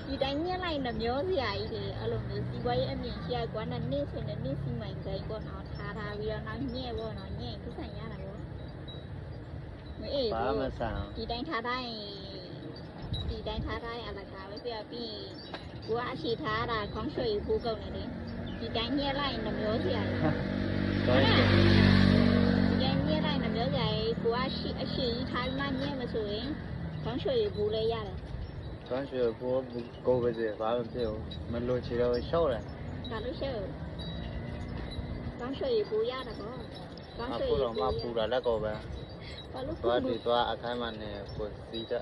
ဒီတိုင်းညက်လိုက်နှမျောစရာကြီးတွေအဲ့လိုမျိုးစီးပွားရေးအမြင်ရှိရကွာနဲ့နေ့ဆိုနေနေ့စီမိုင်တိုင်းပေါ့နော်ထားပြီးတော့နောက်ညက်ပေါ့နော်ညက်ခုဆိုင်ရတာပေါ့မအေး ဘာမှစား ဒီတိုင်းထားတိုင်းအလကားပဲပြပြီးကိုကအချီထားတာခေါင်းရွှေဘူးကုန်နေတယ်ဒီတိုင်းညက်လိုက်နှမျောစရာကြီး တော့ ဒီတိုင်းညက်လိုက်နှမျောစရာကြီးကိုကအရှိကြီးထားမှညက်မဆိုရင်ခေါင်းရွှေဘူးလဲရတယ် ကောင်းရွှေကိုပဲစေဘာမှမဖြစ်ဘူးမလို့ချီတော့ရှော့တယ် ဒါလို့ရှိရင်ကောင်းရွှေဘူးရတယ်ပေါ့ကောင်း အ ရွှေ ပူတော့မပူတာလက်ကောပဲ ဘာလို့ သွားဒီသွားအခန်းမှာနေကိုစီးတဲ့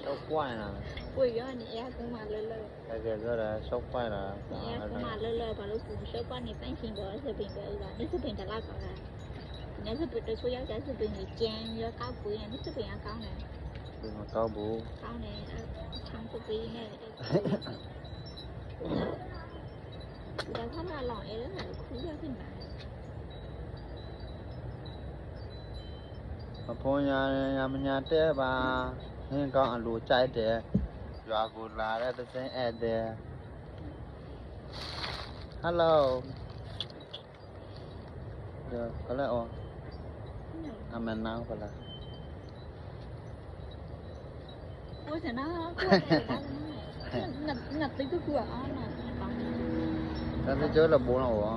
တော့ကွိုင်းလာ ကိုရောနေရကမှလဲလဲ တကယ်ဆိုတော့ရှော့ကွိုင်းလာ နေရကမှလဲလဲဘာလို့ပူရှော့ကနေပန်းရှင်ပေါ်စပင်ပဲလာဒီစပင်တလားကောင်းလားညစပင်တို့ဆိုရောက်တဲ့စပင်ကြီးကျန်းရောကောက်ပူရင်ဒီစပင်ကကောင်းတယ် ဒီမှာကောက်ဘူး ကောင်းတယ်ချမ်းစပင်နဲ့ဒါခဏလောင်အဲ့ဒါခူးရဖြစ်မှာ အဖေရမညာတဲ့ပါဟင်းကောင်းအလိုကြိုက်တယ်ရွာကိုလာတဲ့သင်းဧည့်သည် Hello ก็เลยอ๋ออามันน้ำก็ละ โอ้ยแต่น่าหนักติ๊กกูอ่ะน่ะ แล้วจะเจอระบบแล้วอ๋อ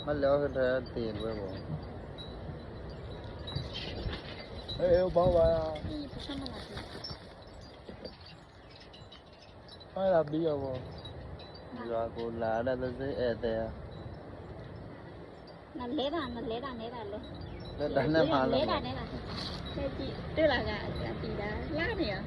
มันแล้วก็จะตีนไว้บ่เอ้ยเบาว่า นี่ผู้ชายมาสิ ไม่รับดีอ่ะบ่ရွာကိုလာတဲ့သင်းဧည့်သည် นั่นเละด่ะเลย လက်တန်းနဲ့မှာ เละ လို့ ด่ะเนี่ยล่ะใช่จีด้วยล่ะกะตีดาล่าเนี่ย